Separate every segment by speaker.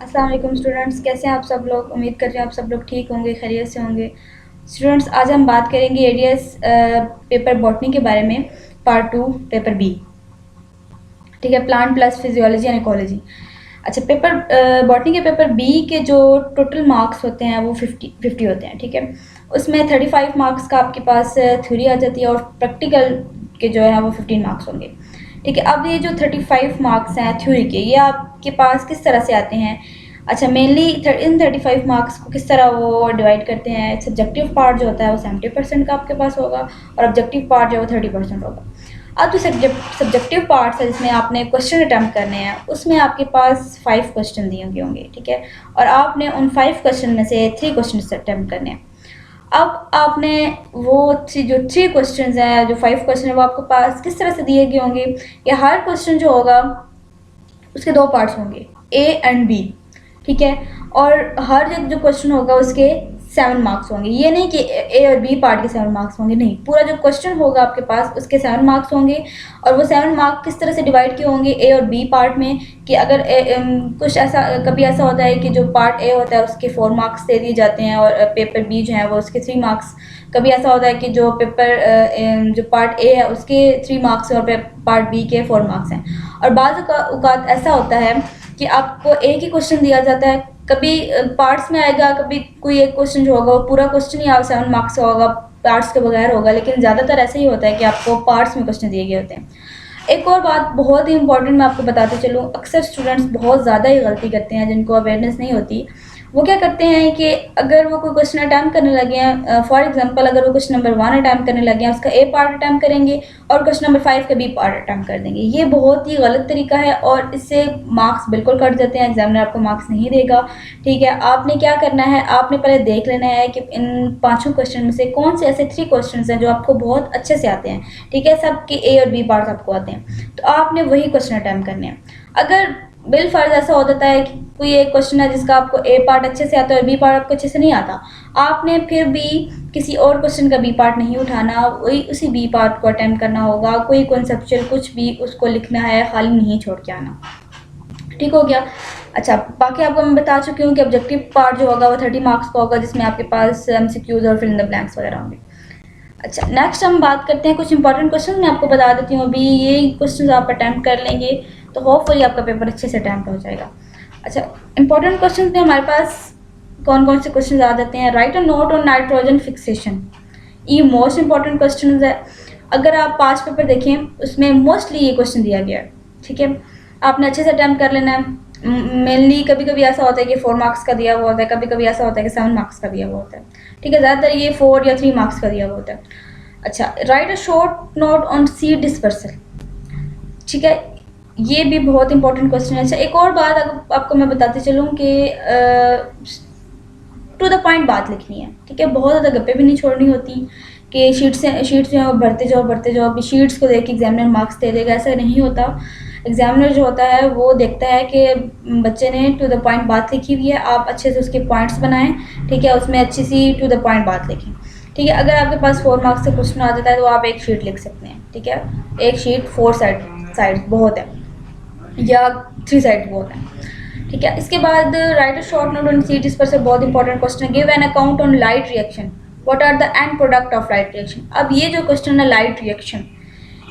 Speaker 1: अस्सलाम वालेकुम स्टूडेंट्स, कैसे हैं आप सब लोग। उम्मीद कर रहे हैं आप सब लोग ठीक होंगे, खैरियत से होंगे। स्टूडेंट्स, आज हम बात करेंगे एडीएस पेपर बॉटनी के बारे में, पार्ट 2 पेपर बी। ठीक है, plant plus physiology and ecology. अच्छा, पेपर बॉटनी के पेपर बी के जो टोटल मार्क्स होते हैं वो 50 होते हैं। ठीक है, उसमें 35 मार्क्स का आपके पास थ्योरी आ जाती है और प्रैक्टिकल के जो है वो 15 मार्क्स होंगे। ठीक है, अब ये जो 35 मार्क्स हैं थ्योरी के, ये आपके पास किस तरह से आते हैं। अच्छा, मेनली इन 35 मार्क्स को किस तरह वो डिवाइड करते हैं। सब्जेक्टिव पार्ट जो होता है वो 70% का आपके पास होगा और ऑब्जेक्टिव पार्ट जो है वो 30% होगा। अब जो सब्जेक्टिव पार्ट्स है जिसमें आपने क्वेश्चन अटैम्प्ट करने हैं, उसमें आपके पास 5 क्वेश्चन दिए होंगे। ठीक है, और आपने उन 5 क्वेश्चन में से 3 क्वेश्चन अटैम्प्ट करने हैं। अब आपने वो जो 3 क्वेश्चन हैं, जो 5 क्वेश्चन है, वो आपके पास किस तरह से दिए गए होंगे। या हर क्वेश्चन जो होगा उसके 2 पार्ट्स होंगे, ए एंड बी। ठीक है, और हर एक जो क्वेश्चन होगा उसके 7 मार्क्स होंगे। ये नहीं कि ए और बी पार्ट के 7 मार्क्स होंगे, नहीं, पूरा जो क्वेश्चन होगा आपके पास उसके 7 मार्क्स होंगे। और वो 7 मार्क किस तरह से डिवाइड किए होंगे ए और बी पार्ट में, कि अगर कुछ ऐसा कभी ऐसा होता है कि जो पार्ट ए होता है उसके 4 मार्क्स दे दिए जाते हैं और पेपर बी जो है वो उसके 3 मार्क्स। कभी ऐसा होता है कि जो पेपर जो पार्ट ए है उसके 3 मार्क्स और पार्ट बी के 4 मार्क्स हैं। और बाज़ औक़ात ऐसा होता है कि आपको एक ही क्वेश्चन दिया जाता है, कभी पार्ट्स में आएगा, कभी कोई एक क्वेश्चन जो होगा वो पूरा क्वेश्चन ही आप 7 मार्क्स का होगा, पार्ट्स के बगैर होगा। लेकिन ज़्यादातर ऐसा ही होता है कि आपको पार्ट्स में क्वेश्चन दिए गए होते हैं। एक और बात बहुत ही इंपॉर्टेंट मैं आपको बताते चलूँ, अक्सर स्टूडेंट्स बहुत ज़्यादा ही गलती करते हैं जिनको अवेयरनेस नहीं होती। वो क्या करते हैं कि अगर वो कोई क्वेश्चन अटैम्प्ट करने लगे हैं, फॉर एग्जांपल अगर वो क्वेश्चन नंबर 1 अटैम्प्ट करने लगे हैं, उसका ए पार्ट अटैम्प्ट करेंगे और क्वेश्चन नंबर 5 का बी पार्ट अटैम्प्ट कर देंगे। ये बहुत ही गलत तरीका है और इससे मार्क्स बिल्कुल कट जाते हैं, एग्जामिनर आपको मार्क्स नहीं देगा। ठीक है, आपने क्या करना है, आपने पहले देख लेना है कि इन 5 क्वेश्चन में से कौन से ऐसे 3 क्वेश्चन हैं जो आपको बहुत अच्छे से आते हैं। ठीक है, सबके ए और बी पार्ट आपको आते हैं, तो आपने वही क्वेश्चन अटैम्प्ट करने हैं। अगर बिलफर्ज ऐसा हो जाता है कि कोई एक क्वेश्चन है जिसका आपको ए पार्ट अच्छे से आता है और बी पार्ट आपको अच्छे से नहीं आता, आपने फिर भी किसी और क्वेश्चन का बी पार्ट नहीं उठाना, वही उसी बी पार्ट को अटेम्प्ट करना होगा। कोई कॉन्सेप्चुअल कुछ भी उसको लिखना है, खाली नहीं छोड़ के आना। ठीक हो गया। अच्छा, बाकी आपको मैं बता चुकी हूँ कि ऑब्जेक्टिव पार्ट जो होगा वो 30 मार्क्स का होगा, जिसमें आपके पास MCQs और फिल इन द ब्लैंक्स वगैरह होंगे। अच्छा, नेक्स्ट हम बात करते हैं कुछ इंपॉर्टेंट क्वेश्चन। मैं आपको बता देती हूँ अभी, ये क्वेश्चन आप अटैम्प्ट कर लेंगे तो होपफुली आपका पेपर अच्छे से अटैम्प्ट हो जाएगा। अच्छा, इंपॉर्टेंट क्वेश्चन में हमारे पास कौन कौन से क्वेश्चन आ जाते हैं। Right a note on nitrogen fixation, ये मोस्ट इंपॉर्टेंट क्वेश्चन है। अगर आप 5 पेपर देखें उसमें मोस्टली ये क्वेश्चन दिया गया है। ठीक है, आपने अच्छे से अटैम्प्ट कर लेना है। मेनली कभी कभी ऐसा होता है कि 4 मार्क्स का दिया हुआ होता है, कभी कभी ऐसा होता है कि 7 मार्क्स का दिया हुआ होता है। ठीक है, ज़्यादातर ये 4 या 3 मार्क्स का दिया हुआ होता है। अच्छा, right a short note on seed dispersal. ठीक है, ये भी बहुत इंपॉर्टेंट क्वेश्चन है। अच्छा, एक और बात आपको मैं बताती चलूँ कि टू द पॉइंट बात लिखनी है। ठीक है, बहुत ज़्यादा गप्पे भी नहीं छोड़नी होती कि शीट्स जो है वो भरते जाओ, अभी शीट्स को देख के एग्जामिनर मार्क्स दे देगा, ऐसा नहीं होता। एग्जामिनर जो होता है वो देखता है कि बच्चे ने टू द पॉइंट बात लिखी हुई है, आप अच्छे से उसके पॉइंट्स बनाएं। ठीक है, उसमें अच्छी सी टू द पॉइंट बात लिखें। ठीक है, अगर आपके पास 4 मार्क्स से क्वेश्चन आ जाता है तो आप एक शीट लिख सकते हैं। ठीक है, एक शीट 4 साइड बहुत है, या 3 साइड बहुत है। ठीक है, इसके बाद write a short note on seed, इस पर से बहुत इंपॉर्टेंट क्वेश्चन है। Give an account on light reaction, what are the end product of light reaction. अब ये जो क्वेश्चन है लाइट रिएक्शन,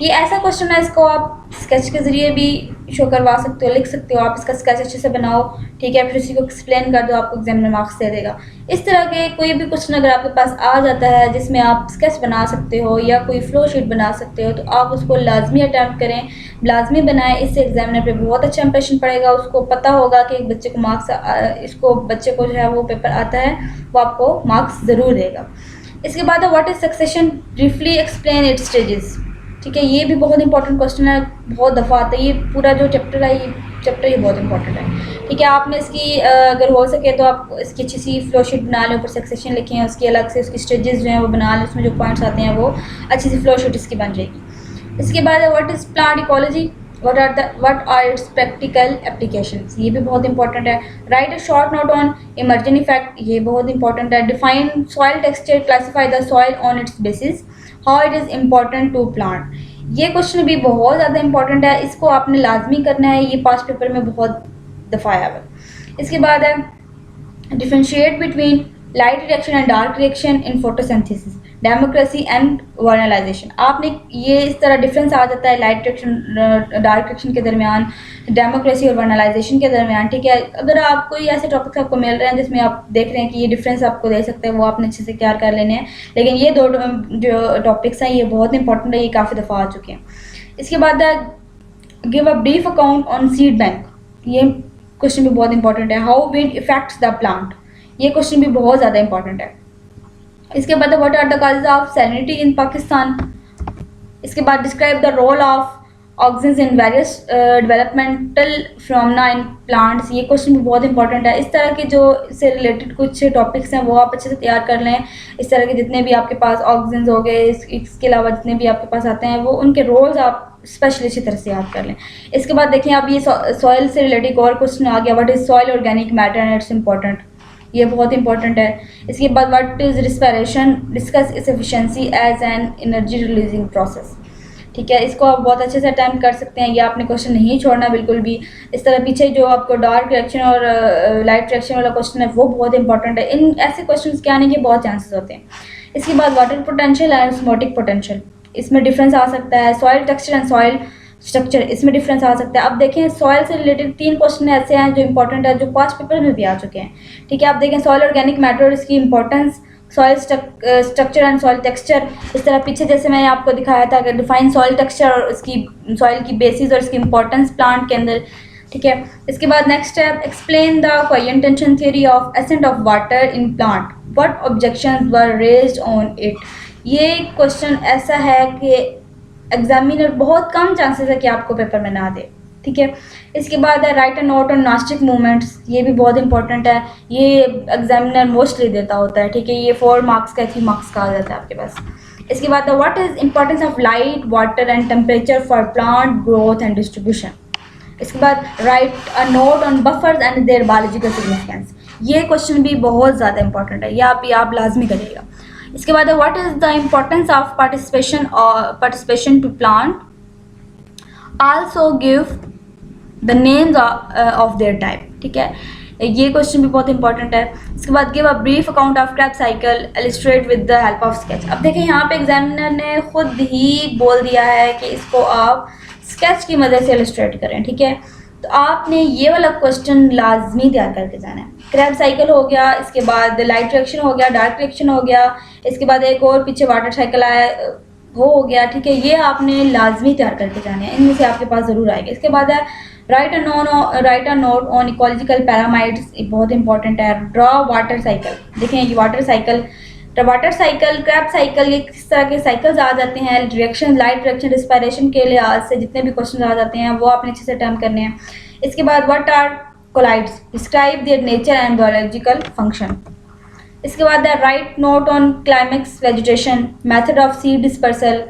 Speaker 1: ये ऐसा क्वेश्चन है, इसको आप स्केच के ज़रिए भी शो करवा सकते हो, लिख सकते हो आप इसका स्केच अच्छे से बनाओ। ठीक है, फिर उसी को एक्सप्लेन कर दो, आपको एग्जामिनर मार्क्स दे देगा। इस तरह के कोई भी क्वेश्चन अगर आपके पास आ जाता है जिसमें आप स्केच बना सकते हो या कोई फ्लो शीट बना सकते हो, तो आप उसको लाजमी अटैम्प्ट करें, लाजमी बनाएं। इससे एग्जामिनर पे बहुत अच्छा इंप्रेशन पड़ेगा, उसको पता होगा कि एक बच्चे को बच्चे को जो है वो पेपर आता है, वो आपको मार्क्स ज़रूर देगा। इसके बाद what is succession, briefly explain it's stages. ठीक है, ये भी बहुत इंपॉर्टेंट क्वेश्चन है, बहुत दफ़ा आता है। ये पूरा जो चैप्टर है, ये चैप्टर ही बहुत इंपॉर्टेंट है। ठीक है, आपने इसकी अगर हो सके तो आप इसकी अच्छी सी फ्लो शीट बना लें, ऊपर सक्सेशन लिखें, उसकी अलग से उसकी स्टेजेस जो हैं वो बना लें, उसमें जो पॉइंट्स आते हैं वो अच्छी सी फ्लो शीट इसकी बन जाएगी। इसके बाद what is plant ecology, what are its practical applications, ये भी बहुत इंपॉर्टेंट है। Write a short note on Emerson effect, ये बहुत इंपॉर्टेंट है। Define soil texture, classify the soil on its basis, how it is important to plant, ये question भी बहुत ज़्यादा इंपॉर्टेंट है, इसको आपने लाजमी करना है, ये 5 पेपर में बहुत दफ़ा आया है। इसके बाद है differentiate between light reaction and dark reaction in photosynthesis, democracy and vernalization। आपने ये इस तरह डिफरेंस आ जाता है लाइट रिएक्शन डार्क रिएक्शन के दरमियान, डेमोक्रेसी और वर्नलाइजेशन के दरमियान। ठीक है, अगर आप कोई ऐसे टॉपिक्स आपको मिल रहे हैं जिसमें आप देख रहे हैं कि ये डिफरेंस आपको दे सकते हैं, वो आपने अच्छे से क्लियर कर लेने हैं। लेकिन ये दो जो टॉपिक्स हैं ये बहुत इंपॉर्टेंट है, ये काफ़ी दफ़ा आ चुके हैं। इसके बाद give a brief account on seed bank, ये क्वेश्चन भी बहुत इंपॉर्टेंट है। How wind effects the plant, ये क्वेश्चन भी बहुत ज़्यादा इंपॉर्टेंट है। इसके बाद what are the causes of salinity in Pakistan. इसके बाद describe the role of oxygen in various developmental phenomena in plants, ये क्वेश्चन भी बहुत इंपॉर्टेंट है। इस तरह के जो इससे रिलेटेड कुछ टॉपिक्स हैं वो आप अच्छे से तैयार कर लें। इस तरह के जितने भी आपके पास ऑक्सीजन हो गए, इसके अलावा जितने भी आपके पास आते हैं वो उनके रोल्स आप स्पेशली अच्छी तरह से याद कर लें। इसके बाद देखें अब ये सॉइल से रिलेटेड और क्वेश्चन आ गया, what is soil organic matter and its important, ये बहुत इंपॉर्टेंट है। इसके बाद what is respiration, discuss its efficiency as an energy releasing process. ठीक है, इसको आप बहुत अच्छे से अटेम्प्ट कर सकते हैं, ये आपने क्वेश्चन नहीं छोड़ना बिल्कुल भी। इस तरह पीछे जो आपको डार्क रिएक्शन और लाइट रिएक्शन वाला क्वेश्चन है वो बहुत इंपॉर्टेंट है। इन ऐसे क्वेश्चन के आने के बहुत चांसेस होते हैं। इसके बाद water potential and osmotic potential, इसमें डिफरेंस आ सकता है। Soil texture and soil structure, इसमें डिफरेंस आ सकता है। अब देखें सॉइल से रिलेटेड 3 क्वेश्चन ऐसे हैं जो इंपॉर्टेंट है, जो पास्ट पेपर में भी आ चुके हैं। ठीक है, आप देखें सॉइल ऑर्गेनिक मैटर और इसकी importance, soil structure and soil texture. इस तरह पीछे जैसे मैंने आपको दिखाया था कि डिफाइन सॉइल टेक्सचर और इसकी सॉइल की बेसिस और इसकी इंपॉर्टेंस प्लांट के अंदर। ठीक है, इसके बाद next step explain the coefficient tension theory of ascent of water in plant, what objections were raised on it. ये क्वेश्चन ऐसा है कि एग्जामिनर बहुत कम चांसेस है कि आपको पेपर में ना दे। ठीक है, इसके बाद है write a note on nastic movements, ये भी बहुत इंपॉर्टेंट है, ये एग्जामिनर मोस्टली देता होता है। ठीक है, ये 4 मार्क्स का 3 मार्क्स का आ जाता है आपके पास। इसके बाद what is importance of light water and temperature for plant growth and distribution. इसके बाद write a note on buffers and their biological significance, ये क्वेश्चन भी बहुत ज़्यादा इंपॉर्टेंट है, ये आप लाजमी करिएगा। इसके बाद what is the importance of participation to plant, also give the names of their type. ठीक है, ये क्वेश्चन भी बहुत इंपॉर्टेंट है। इसके बाद give a brief account of Krebs cycle, illustrate with the help of sketch. अब देखें यहाँ पे एग्जामिनर ने खुद ही बोल दिया है कि इसको आप स्केच की मदद से इलिस्ट्रेट करें। ठीक है, तो आपने ये वाला क्वेश्चन लाजमी तैयार करके जाना है। क्रैब साइकिल हो गया, इसके बाद लाइट रिएक्शन हो गया, डार्क रिएक्शन हो गया, इसके बाद एक और पीछे वाटर साइकिल आया वो हो गया। ठीक है, ये आपने लाजमी तैयार करके जाने हैं, इनमें से आपके पास ज़रूर आएगा। इसके बाद है write a note on ecological pyramids, बहुत इंपॉर्टेंट है। ड्रॉ वाटर साइकिल, देखें ये वाटर साइकिल, क्रैब साइकिल, ये किस तरह के साइकिल्स आ जाते हैं, रिएक्शन, लाइट रिएक्शन, रिस्पायरेशन के लिहाज से जितने भी क्वेश्चन आ जाते हैं वो आपने अच्छे से अटेम्प्ट करने हैं। इसके बाद what are colloids, describe their nature and biological function. इसके बाद write note on climax vegetation, method of seed dispersal,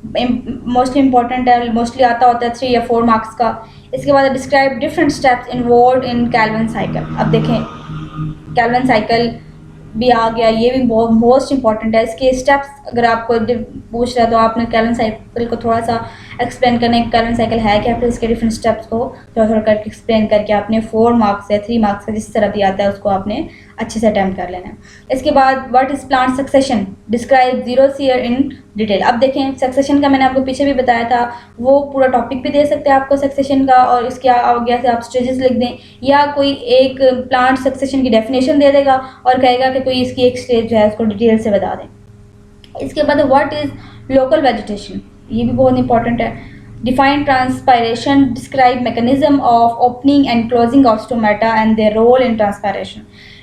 Speaker 1: mostly important है, मोस्टली आता होता है 3 या 4 मार्क्स का। इसके बाद describe different steps involve in Calvin cycle. अब देखें कैल्विन साइकिल भी आ गया, ये भी बहुत मोस्ट इंपॉर्टेंट है। इसके स्टेप्स अगर आपको पूछ रहा है तो आपने कैल्विन साइकिल को थोड़ा सा एक्सप्लेन करने, कैल्विन साइकिल है क्या, फिर इसके डिफरेंट स्टेप्स को थोड़ा थोड़ा करके एक्सप्लेन करके आपने 4 मार्क्स या 3 मार्क्स का जिस तरह भी आता है उसको आपने अच्छे से अटैम्प्ट कर लेना है। इसके बाद what is plant succession, describe 0 year in detail. अब देखें सक्सेशन का मैंने आपको पीछे भी बताया था, वो पूरा टॉपिक भी दे सकते हैं आपको सक्सेशन का, और इसके आगे से आप स्टेजेस लिख दें, या कोई एक प्लांट सक्सेशन की डेफिनेशन दे देगा और कहेगा कि कोई इसकी एक स्टेज जो है उसको डिटेल से बता दें। इसके बाद व्हाट इज लोकल वेजिटेशन, ये भी बहुत इंपॉर्टेंट है। Define transpiration, describe mechanism of opening and closing of stomata and their role in transpiration.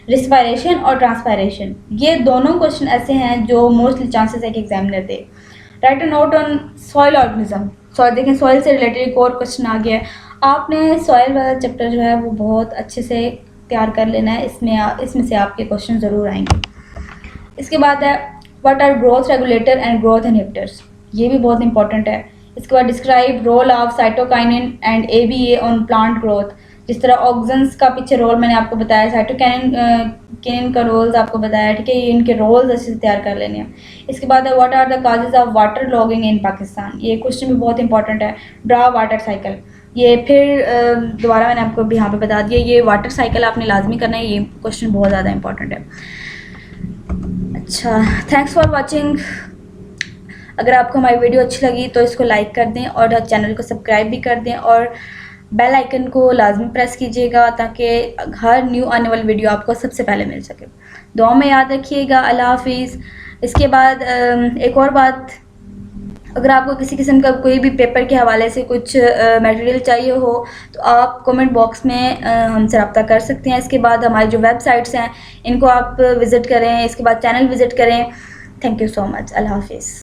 Speaker 1: Respiration और ट्रांसपायरेशन, ये दोनों क्वेश्चन ऐसे हैं जो मोस्टली चांसेस है कि examiner they. Right a note on soil organism, soil, देखें सॉइल से रिलेटेड एक और क्वेश्चन आ गया है, आपने सॉइल वाला चैप्टर जो है वो बहुत अच्छे से तैयार कर लेना है, इसमें से आपके क्वेश्चन ज़रूर आएंगे। इसके बाद है what are growth regulator and growth inhibitors, ये भी बहुत इंपॉर्टेंट है। इसके बाद describe role of cytokinin and ABA on plant growth, जिस तरह ऑक्सीजन्स का पीछे रोल मैंने आपको बताया, साइटोकाइनिन का रोल्स आपको बताया। ठीक है, ये इनके रोल्स अच्छे से तैयार कर लेने हैं। इसके बाद what are the causes of water logging in Pakistan, ये क्वेश्चन भी बहुत इंपॉर्टेंट है। ड्रा वाटर साइकिल, ये फिर दोबारा मैंने आपको यहाँ पे बता दिया, ये वाटर साइकिल आपने लाजमी करना है, ये क्वेश्चन बहुत ज़्यादा इंपॉर्टेंट है। अच्छा, थैंक्स फॉर वॉचिंग। अगर आपको हमारी वीडियो अच्छी लगी तो इसको लाइक कर दें और चैनल को सब्सक्राइब भी कर दें और बेल आइकन को लाजमी प्रेस कीजिएगा ताकि हर न्यू आने वाली वीडियो आपको सबसे पहले मिल सके। दुआ में याद रखिएगा। अल्लाह हाफिज़। इसके बाद एक और बात, अगर आपको किसी किस्म का कोई भी पेपर के हवाले से कुछ मटेरियल चाहिए हो तो आप कमेंट बॉक्स में हमसे रब्ता कर सकते हैं। इसके बाद हमारी जो वेबसाइट्स हैं इनको आप विज़िट करें, इसके बाद चैनल विज़िट करें। Thank you so much. अल्लाह हाफिज़।